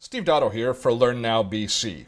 Steve Dotto here for LearnNowBC.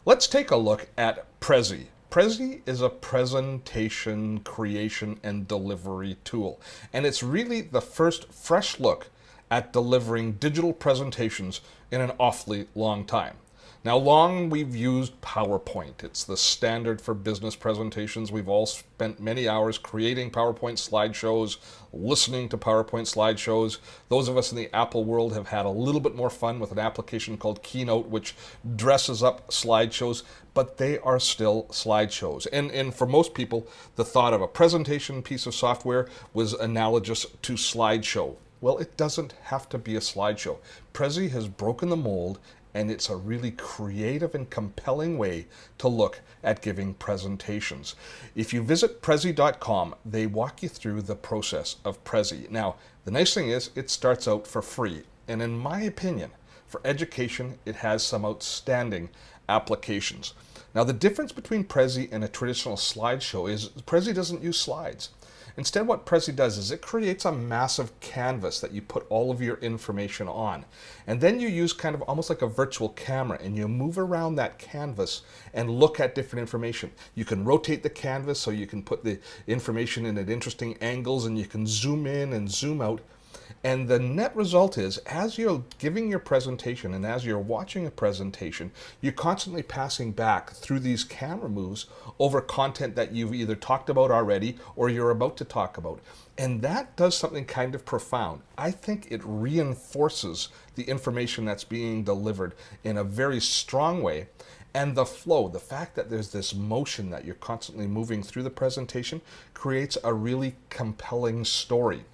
Let's take a look at Prezi. Prezi is a presentation creation and delivery tool, and it's really the first fresh look at delivering digital presentations in an awfully long time. Now, long we've used PowerPoint. It's the standard for business presentations. We've all spent many hours creating PowerPoint slideshows, listening to PowerPoint slideshows. Those of us in the Apple world have had a little bit more fun with an application called Keynote, which dresses up slideshows, but they are still slideshows. And for most people, the thought of a presentation piece of software was analogous to slideshow. Well, it doesn't have to be a slideshow. Prezi has broken the mold, and it's a really creative and compelling way to look at giving presentations. If you visit Prezi.com, they walk you through the process of Prezi. Now, the nice thing is it starts out for free, and in my opinion, for education, it has some outstanding applications. Now, the difference between Prezi and a traditional slideshow is Prezi doesn't use slides. Instead, what Prezi does is it creates a massive canvas that you put all of your information on. And then you use kind of almost like a virtual camera, and you move around that canvas and look at different information. You can rotate the canvas so you can put the information in at interesting angles, and you can zoom in and zoom out. And the net result is, as you're giving your presentation and as you're watching a presentation, you're constantly passing back through these camera moves over content that you've either talked about already or you're about to talk about. And that does something kind of profound. I think it reinforces the information that's being delivered in a very strong way. And the flow, the fact that there's this motion that you're constantly moving through the presentation, creates a really compelling story.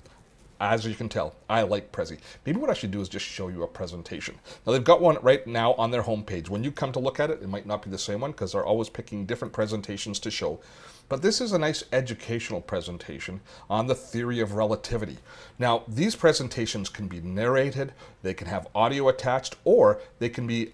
As you can tell, I like Prezi. Maybe what I should do is just show you a presentation. Now, they've got one right now on their homepage. When you come to look at it, it might not be the same one because they're always picking different presentations to show. But this is a nice educational presentation on the theory of relativity. Now, these presentations can be narrated, they can have audio attached, or they can be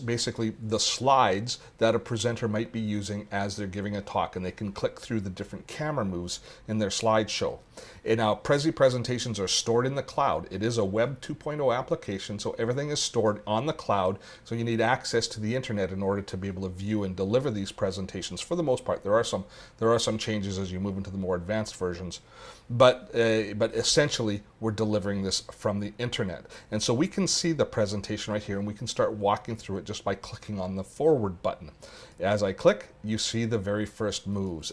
basically the slides that a presenter might be using as they're giving a talk, and they can click through the different camera moves in their slideshow. And now, Prezi presentations are stored in the cloud. It is a Web 2.0 application, so everything is stored on the cloud, so you need access to the internet in order to be able to view and deliver these presentations. For the most part, there are some changes as you move into the more advanced versions, but essentially we're delivering this from the internet. And so we can see the presentation right here, and we can start walking through it just by clicking on the forward button. As I click, you see the very first moves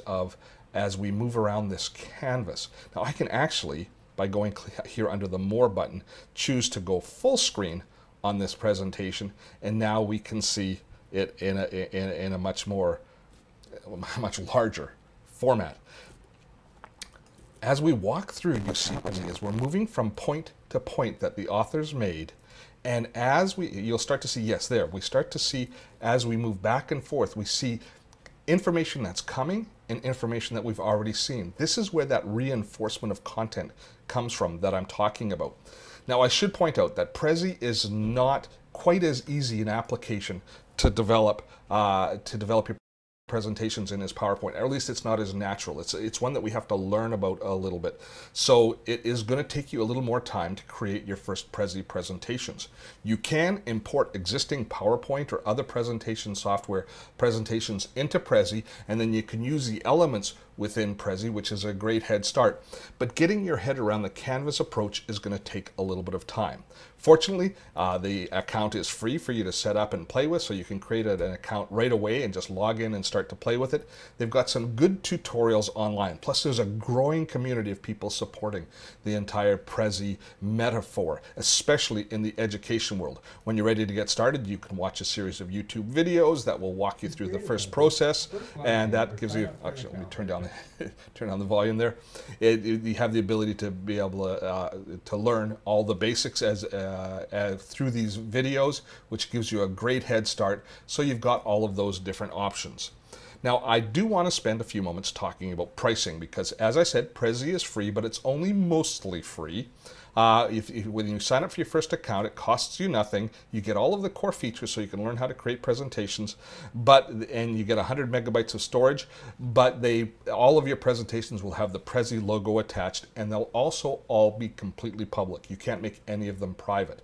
as we move around this canvas. Now, I can actually, by going here under the More button, choose to go full screen on this presentation, and now we can see it in a much larger format. As we walk through, you see as we're moving from point to point that the authors made, and you'll start to see, yes, there, we start to see as we move back and forth, we see information that's coming and information that we've already seen. This is where that reinforcement of content comes from that I'm talking about. Now, I should point out that Prezi is not quite as easy an application to develop your presentations in as PowerPoint, or at least it's not as natural. It's one that we have to learn about a little bit. So it is going to take you a little more time to create your first Prezi presentations. You can import existing PowerPoint or other presentation software presentations into Prezi, and then you can use the elements within Prezi, which is a great head start. But getting your head around the Canvas approach is going to take a little bit of time. Fortunately, the account is free for you to set up and play with, so you can create an account right away and just log in and start to play with it. They've got some good tutorials online. Plus, there's a growing community of people supporting the entire Prezi metaphor, especially in the education world. When you're ready to get started, you can watch a series of YouTube videos that will walk you through the first process, and that gives you, actually, let me turn down the volume there. You have the ability to be able to learn all the basics through these videos, which gives you a great head start. So you've got all of those different options. Now, I do want to spend a few moments talking about pricing because, as I said, Prezi is free, but it's only mostly free. When you sign up for your first account, it costs you nothing. You get all of the core features so you can learn how to create presentations, and you get 100 megabytes of storage, but all of your presentations will have the Prezi logo attached, and they'll also all be completely public. You can't make any of them private.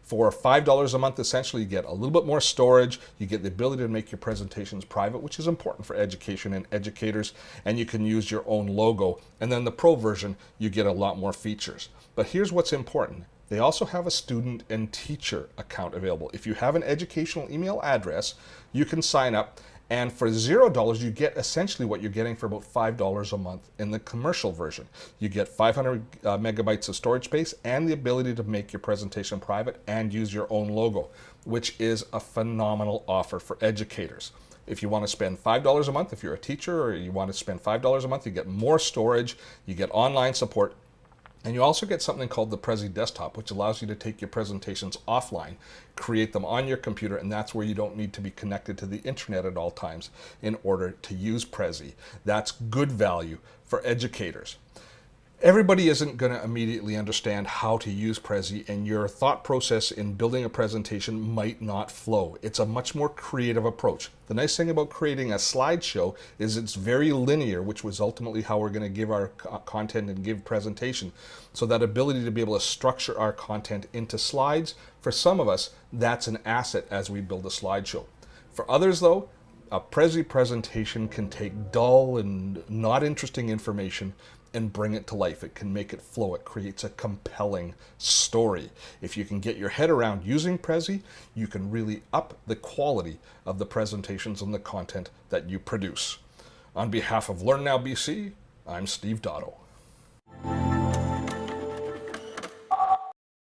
For $5 a month, essentially, you get a little bit more storage, you get the ability to make your presentations private, which is important for education and educators, and you can use your own logo. And then the Pro version, you get a lot more features. But here's what's important. They also have a student and teacher account available. If you have an educational email address, you can sign up, and for $0, you get essentially what you're getting for about $5 a month in the commercial version. You get 500 megabytes of storage space and the ability to make your presentation private and use your own logo, which is a phenomenal offer for educators. If you want to spend $5 a month, if you're a teacher, or you want to spend $5 a month, you get more storage, you get online support, and you also get something called the Prezi Desktop, which allows you to take your presentations offline, create them on your computer, and that's where you don't need to be connected to the internet at all times in order to use Prezi. That's good value for educators. Everybody isn't going to immediately understand how to use Prezi, and your thought process in building a presentation might not flow. It's a much more creative approach. The nice thing about creating a slideshow is it's very linear, which was ultimately how we're going to give our content and give presentation. So that ability to be able to structure our content into slides, for some of us, that's an asset as we build a slideshow. For others, though, a Prezi presentation can take dull and not interesting information and bring it to life. It can make it flow. It creates a compelling story. If you can get your head around using Prezi, you can really up the quality of the presentations and the content that you produce. On behalf of LearnNowBC, I'm Steve Dotto.